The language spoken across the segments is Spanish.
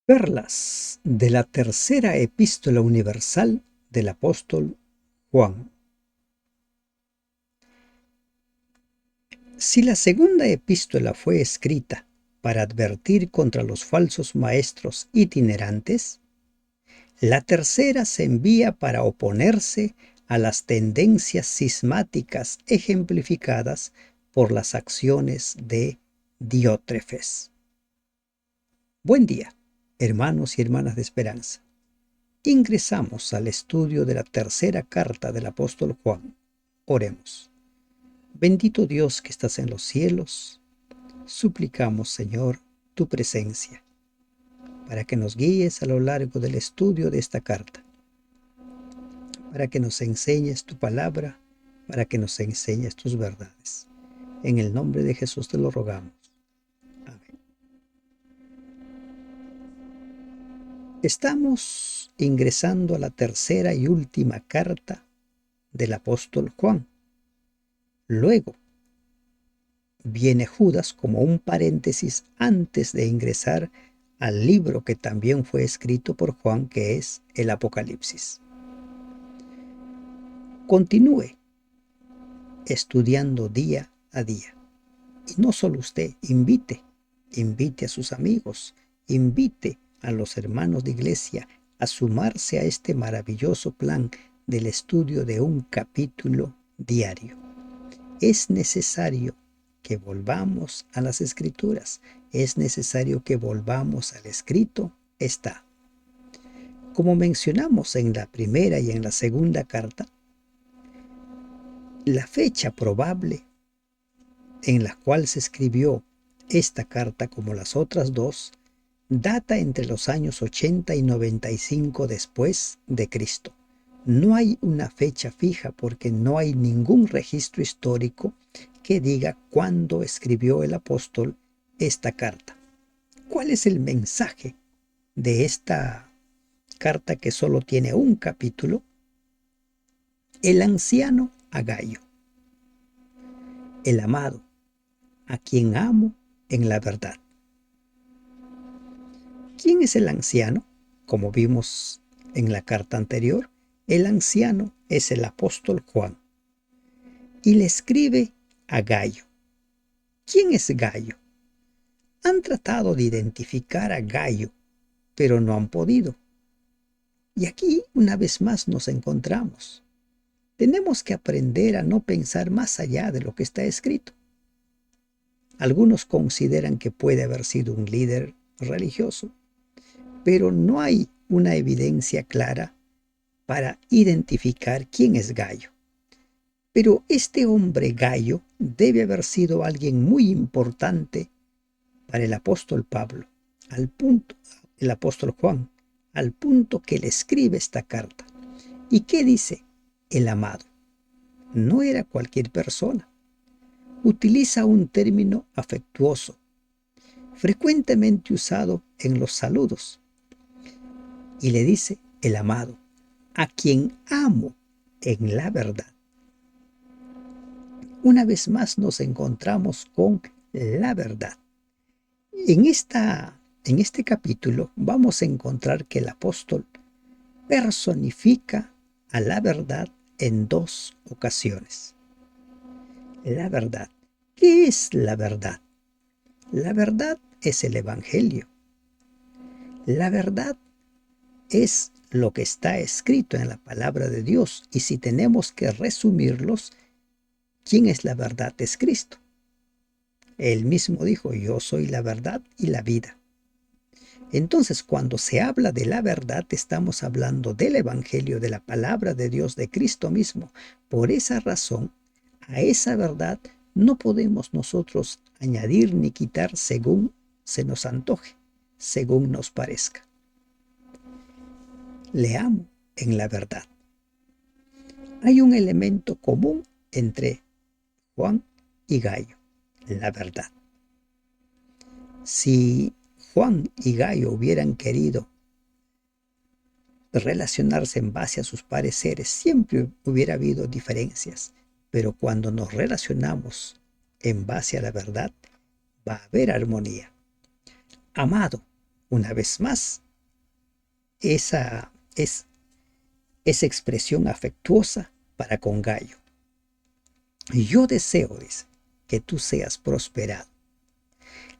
Perlas de la tercera epístola universal del apóstol Juan. Si la segunda epístola fue escrita para advertir contra los falsos maestros itinerantes, la tercera se envía para oponerse a las tendencias cismáticas ejemplificadas por las acciones de Diótrefes. Buen día, hermanos y hermanas de esperanza. Ingresamos al estudio de la tercera carta del apóstol Juan. Oremos. Bendito Dios que estás en los cielos, suplicamos, Señor, tu presencia, para que nos guíes a lo largo del estudio de esta carta, para que nos enseñes tu palabra, para que nos enseñes tus verdades. En el nombre de Jesús te lo rogamos. Amén. Estamos ingresando a la tercera y última carta del apóstol Juan. Luego viene Judas como un paréntesis antes de ingresar al libro que también fue escrito por Juan, que es el Apocalipsis. Continúe estudiando día a día. Y no solo usted, invite a sus amigos, invite a los hermanos de iglesia a sumarse a este maravilloso plan del estudio de un capítulo diario. Es necesario que volvamos a las escrituras, es necesario que volvamos al escrito está. Como mencionamos en la primera y en la segunda carta, la fecha probable en la cual se escribió esta carta, como las otras dos, data entre los años 80 y 95 después de Cristo. No hay una fecha fija porque no hay ningún registro histórico que diga cuándo escribió el apóstol esta carta. ¿Cuál es el mensaje de esta carta que solo tiene un capítulo? El anciano a Gayo, el amado, a quien amo en la verdad. ¿Quién es el anciano? Como vimos en la carta anterior, el anciano es el apóstol Juan y le escribe a Gayo. ¿Quién es Gayo? Han tratado de identificar a Gayo, pero no han podido. Y aquí una vez más nos encontramos. Tenemos que aprender a no pensar más allá de lo que está escrito. Algunos consideran que puede haber sido un líder religioso, pero no hay una evidencia clara para identificar quién es Gayo. Pero este hombre Gayo debe haber sido alguien muy importante para el apóstol Pablo, el apóstol Juan, al punto que le escribe esta carta. ¿Y qué dice? El amado. No era cualquier persona. Utiliza un término afectuoso, frecuentemente usado en los saludos, y le dice el amado, a quien amo en la verdad. Una vez más nos encontramos con la verdad. En este capítulo vamos a encontrar que el apóstol personifica a la verdad en dos ocasiones. La verdad. ¿Qué es la verdad? La verdad es el Evangelio. La verdad es lo que está escrito en la palabra de Dios. Y si tenemos que resumirlos, ¿quién es la verdad? Es Cristo. Él mismo dijo, yo soy la verdad y la vida. Entonces, cuando se habla de la verdad, estamos hablando del Evangelio, de la palabra de Dios, de Cristo mismo. Por esa razón, a esa verdad no podemos nosotros añadir ni quitar según se nos antoje, según nos parezca. Le amo en la verdad. Hay un elemento común entre Juan y Gayo, la verdad. Si Juan y Gayo hubieran querido relacionarse en base a sus pareceres, siempre hubiera habido diferencias, pero cuando nos relacionamos en base a la verdad, va a haber armonía. Amado, una vez más, esa expresión afectuosa para con Gayo. Yo deseo, dice, que tú seas prosperado.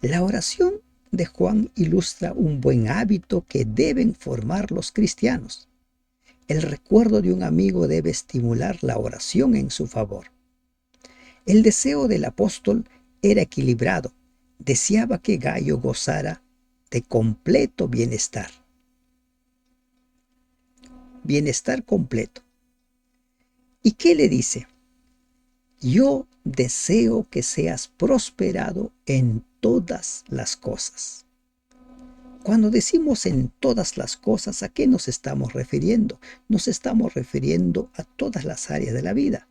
La oración de Juan ilustra un buen hábito que deben formar los cristianos. El recuerdo de un amigo debe estimular la oración en su favor. El deseo del apóstol era equilibrado. Deseaba que Gayo gozara de completo bienestar. Bienestar completo. ¿Y qué le dice? Yo deseo que seas prosperado en todas las cosas. Cuando decimos en todas las cosas, ¿a qué nos estamos refiriendo? Nos estamos refiriendo a todas las áreas de la vida.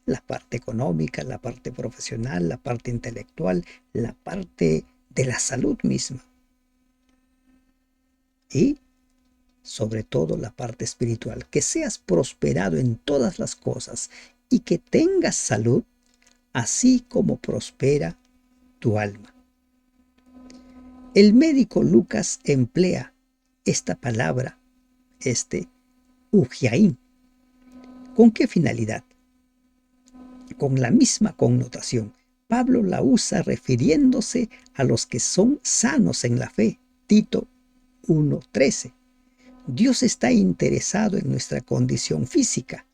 La parte económica, la parte profesional, la parte intelectual, la parte de la salud misma. Y sobre todo la parte espiritual. Que seas prosperado en todas las cosas y que tengas salud, así como prospera tu alma. El médico Lucas emplea esta palabra, ujiaín. ¿Con qué finalidad? Con la misma connotación. Pablo la usa refiriéndose a los que son sanos en la fe. Tito 1:13. Dios está interesado en nuestra condición física.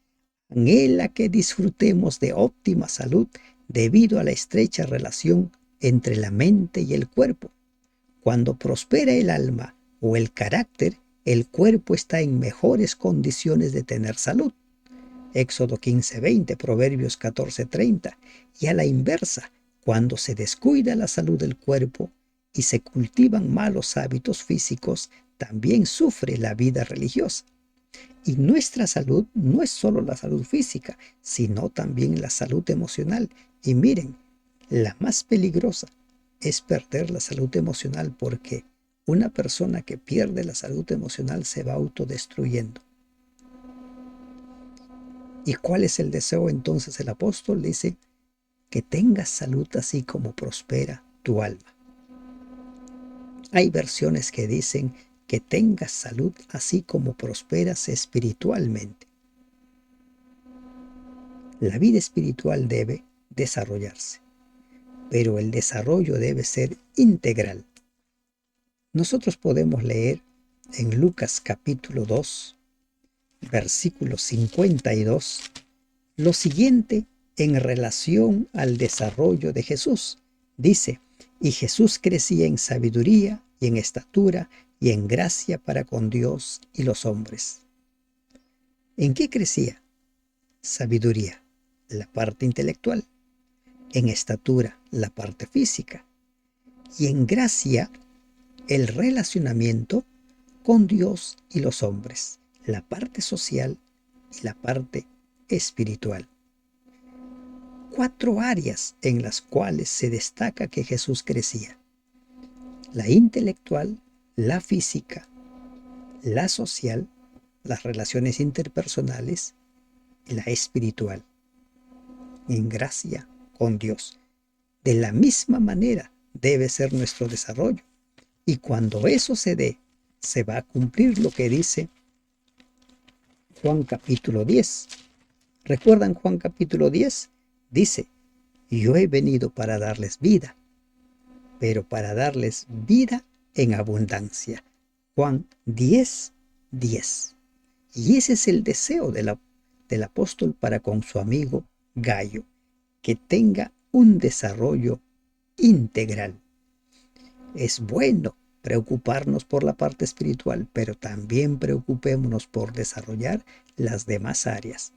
Anhela que disfrutemos de óptima salud debido a la estrecha relación entre la mente y el cuerpo. Cuando prospera el alma o el carácter, el cuerpo está en mejores condiciones de tener salud. Éxodo 15:20, Proverbios 14:30. Y a la inversa, cuando se descuida la salud del cuerpo y se cultivan malos hábitos físicos, también sufre la vida religiosa. Y nuestra salud no es solo la salud física, sino también la salud emocional. Y miren, la más peligrosa es perder la salud emocional, porque una persona que pierde la salud emocional se va autodestruyendo. ¿Y cuál es el deseo entonces? El apóstol dice que tengas salud así como prospera tu alma. Hay versiones que dicen que tengas salud así como prosperas espiritualmente. La vida espiritual debe desarrollarse, pero el desarrollo debe ser integral. Nosotros podemos leer en Lucas capítulo 2, versículo 52, lo siguiente en relación al desarrollo de Jesús. Dice: y Jesús crecía en sabiduría y en estatura y en gracia para con Dios y los hombres. ¿En qué crecía? Sabiduría, la parte intelectual; en estatura, la parte física; y en gracia, el relacionamiento con Dios y los hombres, la parte social y la parte espiritual. 4 áreas en las cuales se destaca que Jesús crecía: la intelectual, la física, la social, las relaciones interpersonales y la espiritual, en gracia con Dios. De la misma manera debe ser nuestro desarrollo. Y cuando eso se dé, se va a cumplir lo que dice Juan capítulo 10. ¿Recuerdan Juan capítulo 10? Dice: yo he venido para darles vida, pero para darles vida en abundancia. Juan 10:10. Y ese es el deseo del apóstol para con su amigo Gayo, que tenga un desarrollo integral. Es bueno preocuparnos por la parte espiritual, pero también preocupémonos por desarrollar las demás áreas.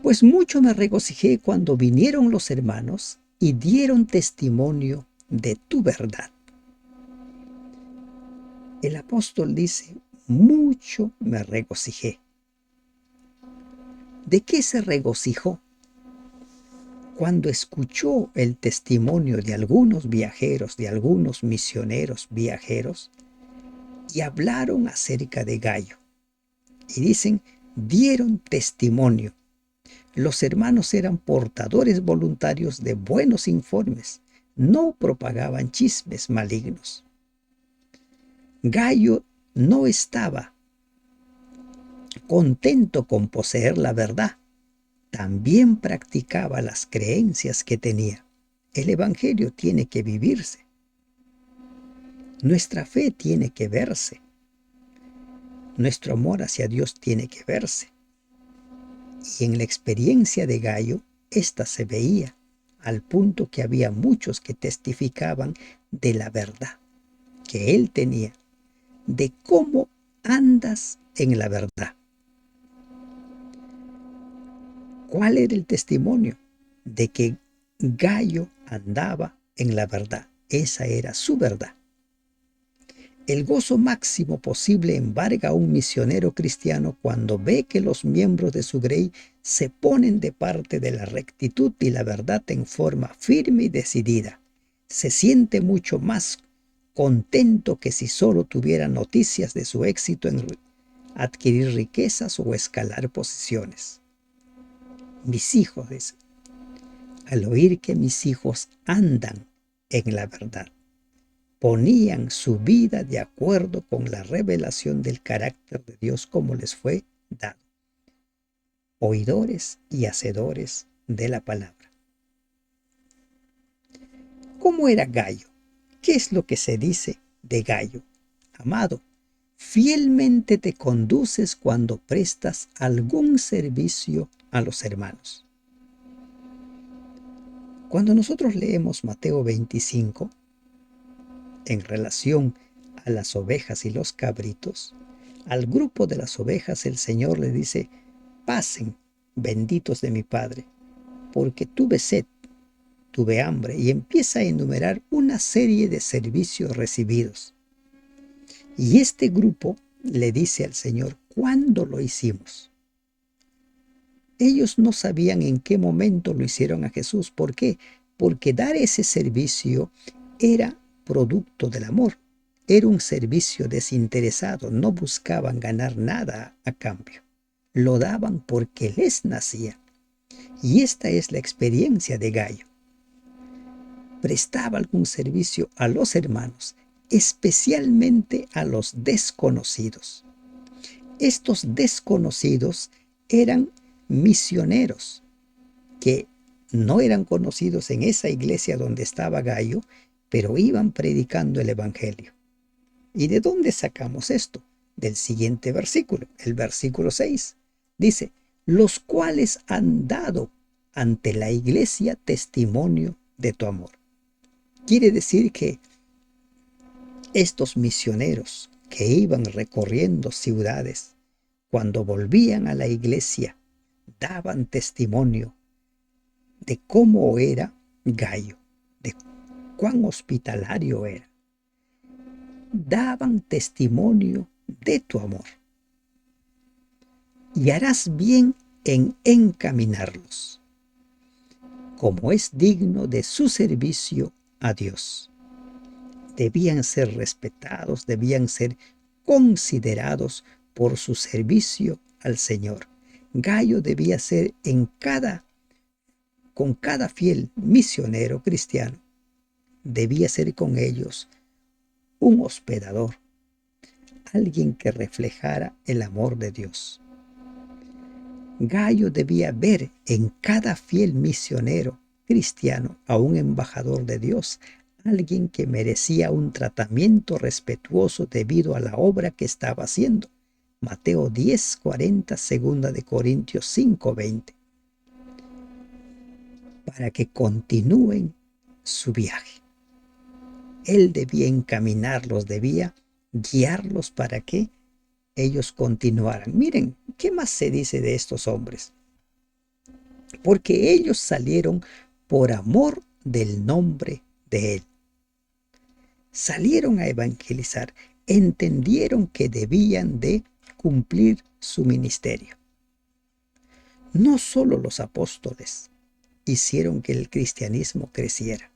Pues mucho me regocijé cuando vinieron los hermanos y dieron testimonio de tu verdad. El apóstol dice: mucho me regocijé. ¿De qué se regocijó? Cuando escuchó el testimonio de algunos viajeros, de algunos misioneros viajeros, y hablaron acerca de Gayo. Y dicen: dieron testimonio. Los hermanos eran portadores voluntarios de buenos informes, no propagaban chismes malignos. Gallo no estaba contento con poseer la verdad, también practicaba las creencias que tenía. El Evangelio tiene que vivirse. Nuestra fe tiene que verse. Nuestro amor hacia Dios tiene que verse. Y en la experiencia de Gallo, esta se veía, al punto que había muchos que testificaban de la verdad que él tenía, de cómo andas en la verdad. ¿Cuál era el testimonio? De que Gallo andaba en la verdad. Esa era su verdad. El gozo máximo posible embarga a un misionero cristiano cuando ve que los miembros de su grey se ponen de parte de la rectitud y la verdad en forma firme y decidida. Se siente mucho más contento que si solo tuviera noticias de su éxito en adquirir riquezas o escalar posiciones. Mis hijos, dice, al oír que mis hijos andan en la verdad, ponían su vida de acuerdo con la revelación del carácter de Dios como les fue dado. Oidores y hacedores de la palabra. ¿Cómo era Gallo? ¿Qué es lo que se dice de Gallo? Amado, fielmente te conduces cuando prestas algún servicio a los hermanos. Cuando nosotros leemos Mateo 25, en relación a las ovejas y los cabritos, al grupo de las ovejas el Señor le dice: pasen, benditos de mi Padre, porque tuve sed, tuve hambre, y empieza a enumerar una serie de servicios recibidos. Y este grupo le dice al Señor: ¿cuándo lo hicimos? Ellos no sabían en qué momento lo hicieron a Jesús. ¿Por qué? Porque dar ese servicio era producto del amor. Era un servicio desinteresado. No buscaban ganar nada a cambio. Lo daban porque les nacía. Y esta es la experiencia de Gallo. Prestaba algún servicio a los hermanos, especialmente a los desconocidos. Estos desconocidos eran misioneros que no eran conocidos en esa iglesia donde estaba Gallo, pero iban predicando el Evangelio. ¿Y de dónde sacamos esto? Del siguiente versículo, el versículo 6. Dice: los cuales han dado ante la iglesia testimonio de tu amor. Quiere decir que estos misioneros que iban recorriendo ciudades, cuando volvían a la iglesia, daban testimonio de cómo era Gallo, de cuán hospitalario era. Daban testimonio de tu amor. Y harás bien en encaminarlos, como es digno de su servicio a Dios. Debían ser respetados, debían ser considerados por su servicio al Señor. Gallo debía ser con cada fiel misionero cristiano, debía ser con ellos un hospedador, alguien que reflejara el amor de Dios. Gallo debía ver en cada fiel misionero cristiano a un embajador de Dios, alguien que merecía un tratamiento respetuoso debido a la obra que estaba haciendo. Mateo 10:40, 2 de Corintios 5:20. Para que continúen su viaje. Él debía encaminarlos, debía guiarlos para que ellos continuaran. Miren, ¿qué más se dice de estos hombres? Porque ellos salieron por amor del nombre de Él. Salieron a evangelizar, entendieron que debían de cumplir su ministerio. No solo los apóstoles hicieron que el cristianismo creciera.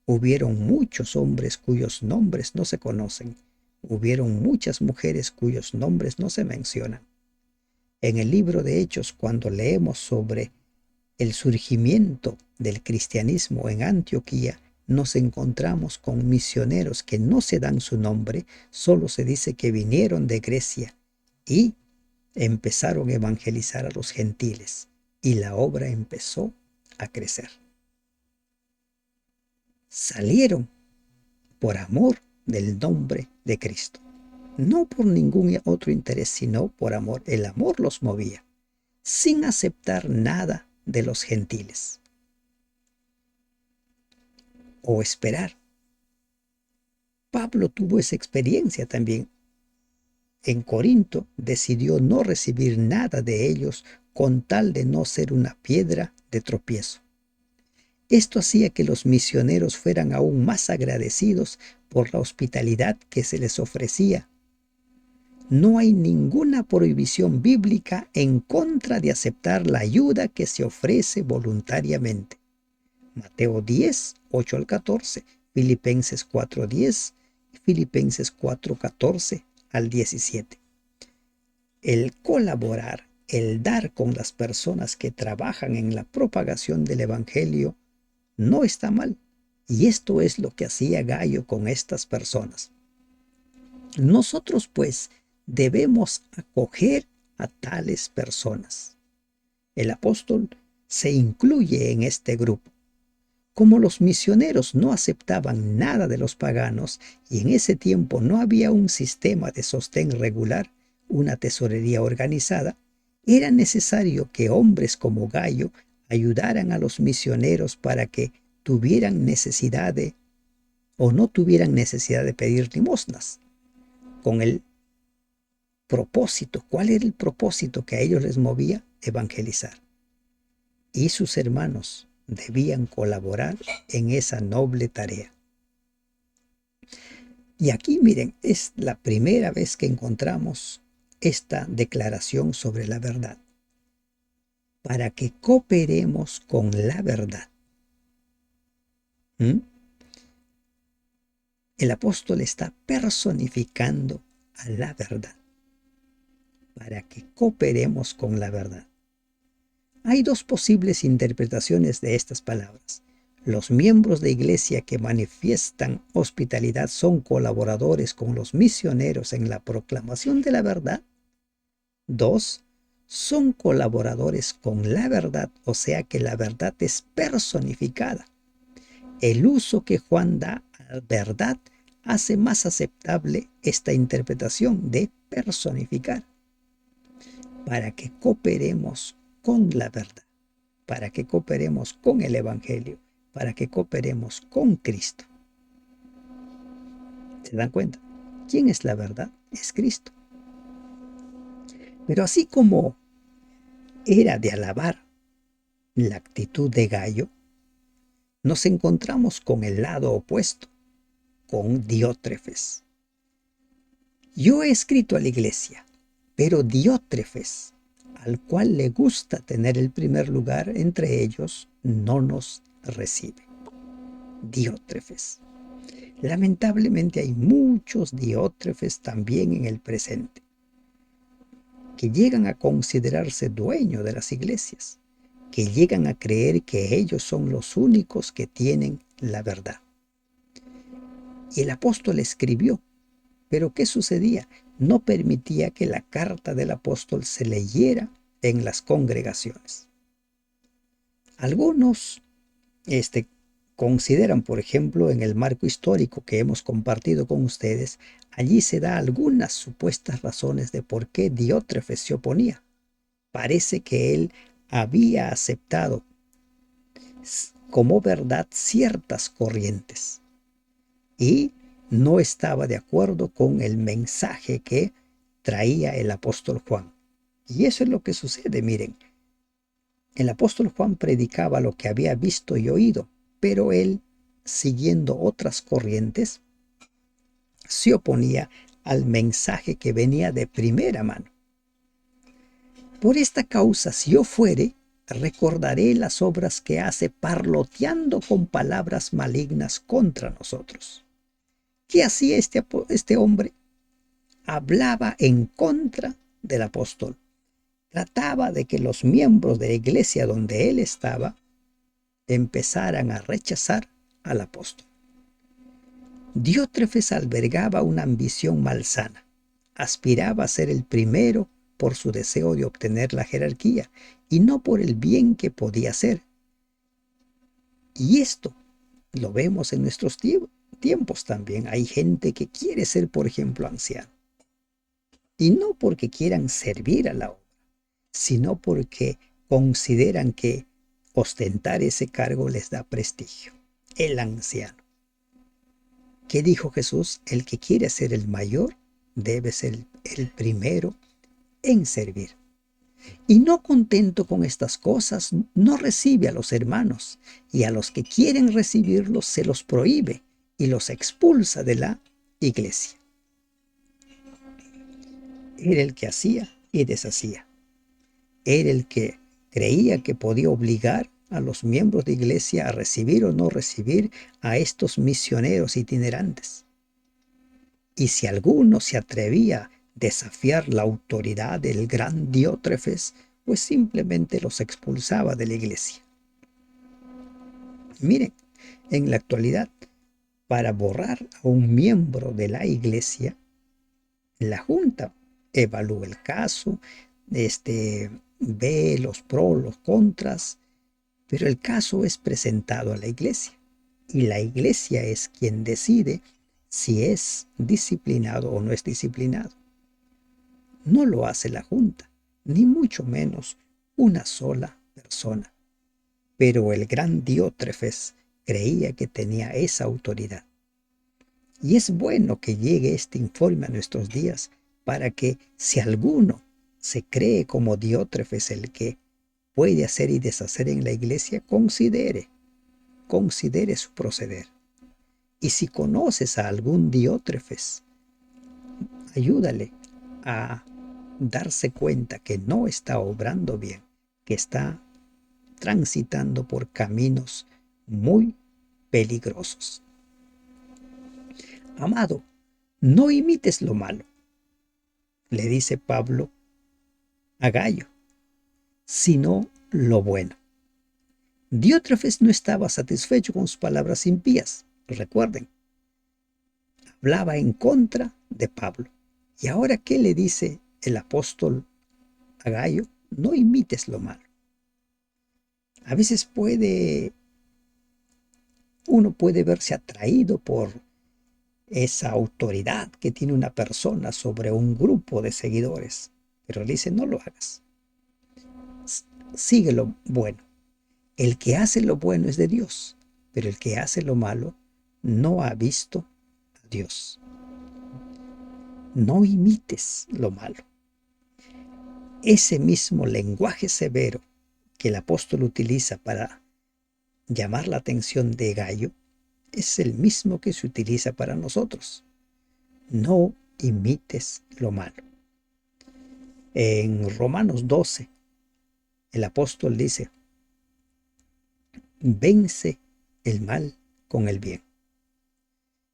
Hubieron muchos hombres cuyos nombres no se conocen. Hubieron muchas mujeres cuyos nombres no se mencionan. En el libro de Hechos, cuando leemos sobre el surgimiento del cristianismo en Antioquía, nos encontramos con misioneros que no se dan su nombre, solo se dice que vinieron de Grecia y empezaron a evangelizar a los gentiles y la obra empezó a crecer. Salieron por amor del nombre de Cristo, no por ningún otro interés, sino por amor. El amor los movía, sin aceptar nada de los gentiles o esperar. Pablo tuvo esa experiencia también. En Corinto decidió no recibir nada de ellos con tal de no ser una piedra de tropiezo. Esto hacía que los misioneros fueran aún más agradecidos por la hospitalidad que se les ofrecía. No hay ninguna prohibición bíblica en contra de aceptar la ayuda que se ofrece voluntariamente. Mateo 10, 8 al 14, Filipenses 4, 10 y Filipenses 4, 14 al 17. El colaborar, el dar con las personas que trabajan en la propagación del Evangelio no está mal. Y esto es lo que hacía Gayo con estas personas. Nosotros, pues, debemos acoger a tales personas. El apóstol se incluye en este grupo. Como los misioneros no aceptaban nada de los paganos y en ese tiempo no había un sistema de sostén regular, una tesorería organizada, era necesario que hombres como Gayo ayudaran a los misioneros para que tuvieran necesidad de o no tuvieran necesidad de pedir limosnas. Con el propósito, ¿cuál era el propósito que a ellos les movía? Evangelizar. Y sus hermanos debían colaborar en esa noble tarea. Y aquí, miren, es la primera vez que encontramos esta declaración sobre la verdad. Para que cooperemos con la verdad. El apóstol está personificando a la verdad. Para que cooperemos con la verdad. Hay dos posibles interpretaciones de estas palabras. Los miembros de iglesia que manifiestan hospitalidad son colaboradores con los misioneros en la proclamación de la verdad. 2. Son colaboradores con la verdad, o sea que la verdad es personificada. El uso que Juan da a la verdad hace más aceptable esta interpretación de personificar. Para que cooperemos con la verdad, para que cooperemos con el Evangelio, para que cooperemos con Cristo. ¿Se dan cuenta? ¿Quién es la verdad? Es Cristo. Pero así como era de alabar la actitud de Gayo, nos encontramos con el lado opuesto, con Diótrefes. Yo he escrito a la iglesia, pero Diótrefes, al cual le gusta tener el primer lugar entre ellos, no nos recibe. Diótrefes. Lamentablemente hay muchos Diótrefes también en el presente, que llegan a considerarse dueños de las iglesias, que llegan a creer que ellos son los únicos que tienen la verdad. Y el apóstol escribió, pero ¿qué sucedía? No permitía que la carta del apóstol se leyera en las congregaciones. Algunos consideran, por ejemplo, en el marco histórico que hemos compartido con ustedes, allí se da algunas supuestas razones de por qué Diótrefes se oponía. Parece que él había aceptado como verdad ciertas corrientes y no estaba de acuerdo con el mensaje que traía el apóstol Juan. Y eso es lo que sucede, miren. El apóstol Juan predicaba lo que había visto y oído, pero él, siguiendo otras corrientes, se oponía al mensaje que venía de primera mano. Por esta causa, si yo fuere, recordaré las obras que hace parloteando con palabras malignas contra nosotros. ¿Qué hacía este hombre? Hablaba en contra del apóstol. Trataba de que los miembros de la iglesia donde él estaba empezaran a rechazar al apóstol. Diótrefes albergaba una ambición malsana. Aspiraba a ser el primero por su deseo de obtener la jerarquía y no por el bien que podía hacer. Y esto lo vemos en nuestros tiempos también. Hay gente que quiere ser, por ejemplo, anciano. Y no porque quieran servir a la obra, sino porque consideran que ostentar ese cargo les da prestigio. El anciano. ¿Qué dijo Jesús? El que quiere ser el mayor debe ser el primero en servir. Y no contento con estas cosas, no recibe a los hermanos, y a los que quieren recibirlos se los prohíbe y los expulsa de la iglesia. Era el que hacía y deshacía. Era el que creía que podía obligar a los miembros de iglesia a recibir o no recibir a estos misioneros itinerantes. Y si alguno se atrevía a desafiar la autoridad del gran Diótrefes, pues simplemente los expulsaba de la iglesia. Miren, en la actualidad, para borrar a un miembro de la iglesia, la junta evalúa el caso, ve los pros, los contras, pero el caso es presentado a la iglesia y la iglesia es quien decide si es disciplinado o no es disciplinado. No lo hace la junta, ni mucho menos una sola persona. Pero el gran Diótrefes creía que tenía esa autoridad. Y es bueno que llegue este informe a nuestros días para que si alguno se cree como Diótrefes el que puede hacer y deshacer en la iglesia, considere su proceder. Y si conoces a algún Diótrefes, ayúdale a darse cuenta que no está obrando bien, que está transitando por caminos muy peligrosos. Amado, no imites lo malo, le dice Pablo a Gayo, sino lo bueno. Diótrefes no estaba satisfecho con sus palabras impías, recuerden, hablaba en contra de Pablo. ¿Y ahora qué le dice el apóstol a Gayo? No imites lo malo. A veces uno puede verse atraído por esa autoridad que tiene una persona sobre un grupo de seguidores, pero le dice, no lo hagas. Sigue lo bueno. El que hace lo bueno es de Dios, pero el que hace lo malo no ha visto a Dios. No imites lo malo. Ese mismo lenguaje severo que el apóstol utiliza para llamar la atención de Gayo es el mismo que se utiliza para nosotros. No imites lo malo. En Romanos 12, el apóstol dice, vence el mal con el bien.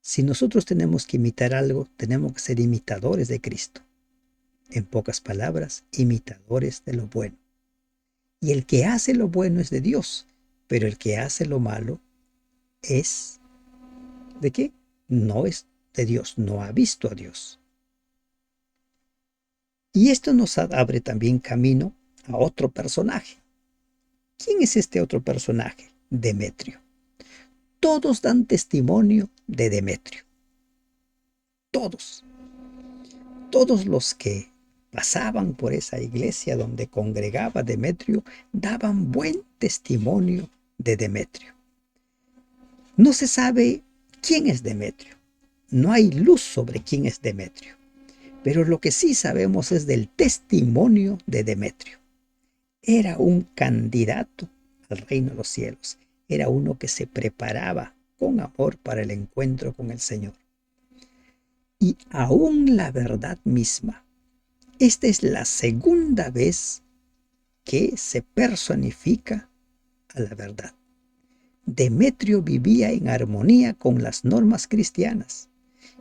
Si nosotros tenemos que imitar algo, tenemos que ser imitadores de Cristo. En pocas palabras, imitadores de lo bueno. Y el que hace lo bueno es de Dios, pero el que hace lo malo es ¿de qué? No es de Dios, no ha visto a Dios. Y esto nos abre también camino a otro personaje. ¿Quién es este otro personaje? Demetrio. Todos dan testimonio de Demetrio. Todos. Todos los que pasaban por esa iglesia donde congregaba Demetrio daban buen testimonio de Demetrio. No se sabe quién es Demetrio. No hay luz sobre quién es Demetrio. Pero lo que sí sabemos es del testimonio de Demetrio. Era un candidato al reino de los cielos. Era uno que se preparaba con amor para el encuentro con el Señor. Y aún la verdad misma. Esta es la segunda vez que se personifica a la verdad. Demetrio vivía en armonía con las normas cristianas.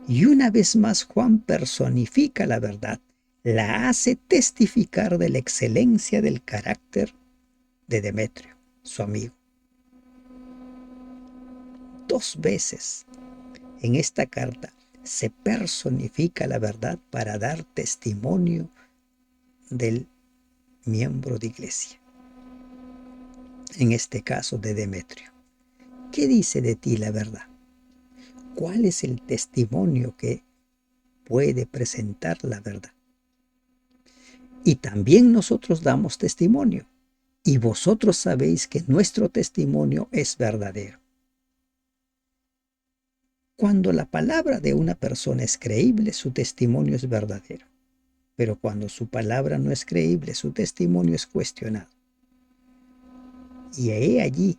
Y una vez más Juan personifica la verdad, la hace testificar de la excelencia del carácter de Demetrio, su amigo. 2 veces en esta carta se personifica la verdad para dar testimonio del miembro de iglesia, en este caso de Demetrio. ¿Qué dice de ti la verdad? ¿Cuál es el testimonio que puede presentar la verdad? Y también nosotros damos testimonio, y vosotros sabéis que nuestro testimonio es verdadero. Cuando la palabra de una persona es creíble, su testimonio es verdadero. Pero cuando su palabra no es creíble, su testimonio es cuestionado. Y he allí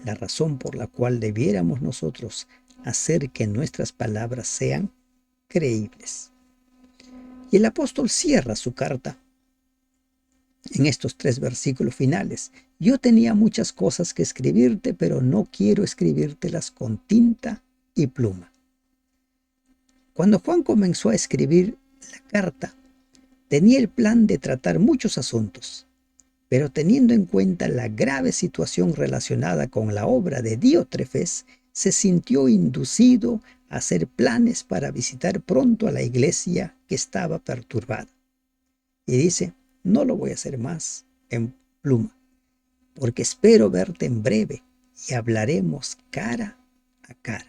la razón por la cual debiéramos nosotros hacer que nuestras palabras sean creíbles. Y el apóstol cierra su carta en estos 3 versículos finales. Yo tenía muchas cosas que escribirte, pero no quiero escribírtelas con tinta y pluma. Cuando Juan comenzó a escribir la carta, tenía el plan de tratar muchos asuntos, pero teniendo en cuenta la grave situación relacionada con la obra de Diótrefes, se sintió inducido a hacer planes para visitar pronto a la iglesia que estaba perturbada. Y dice, no lo voy a hacer más en pluma, porque espero verte en breve y hablaremos cara a cara.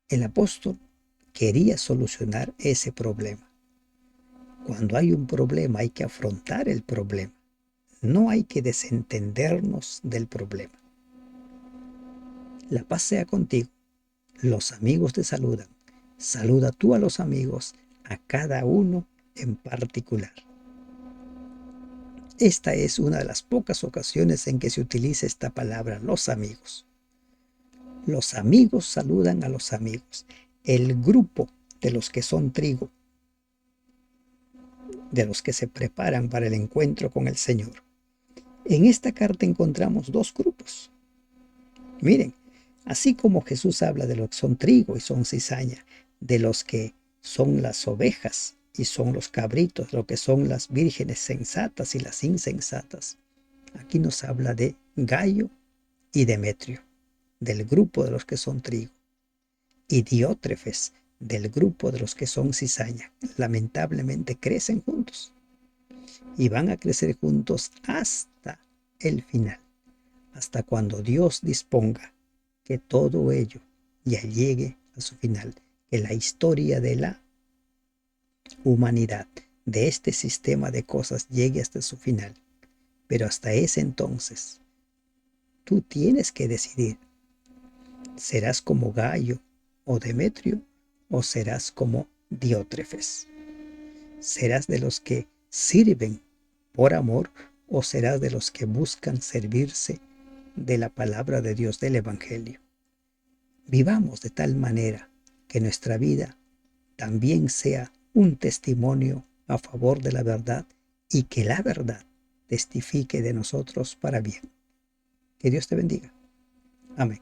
El apóstol quería solucionar ese problema. Cuando hay un problema hay que afrontar el problema. No hay que desentendernos del problema. La paz sea contigo. Los amigos te saludan. Saluda tú a los amigos, a cada uno en particular. Esta es una de las pocas ocasiones en que se utiliza esta palabra, los amigos. Los amigos saludan a los amigos. El grupo de los que son trigo, de los que se preparan para el encuentro con el Señor. En esta carta encontramos 2 grupos. Miren, así como Jesús habla de los que son trigo y son cizaña, de los que son las ovejas y son los cabritos, lo que son las vírgenes sensatas y las insensatas, aquí nos habla de Gayo y Demetrio, del grupo de los que son trigo, y Diótrefes, del grupo de los que son cizaña. Lamentablemente crecen juntos y van a crecer juntos hasta el final, hasta cuando Dios disponga que todo ello ya llegue a su final, que la historia de la humanidad, de este sistema de cosas, llegue hasta su final. Pero hasta ese entonces, tú tienes que decidir, ¿serás como Gayo o Demetrio o serás como Diótrefes? ¿Serás de los que sirven por amor o serás de los que buscan servirse de la palabra de Dios, del Evangelio? Vivamos de tal manera que nuestra vida también sea un testimonio a favor de la verdad y que la verdad testifique de nosotros para bien. Que Dios te bendiga. Amén.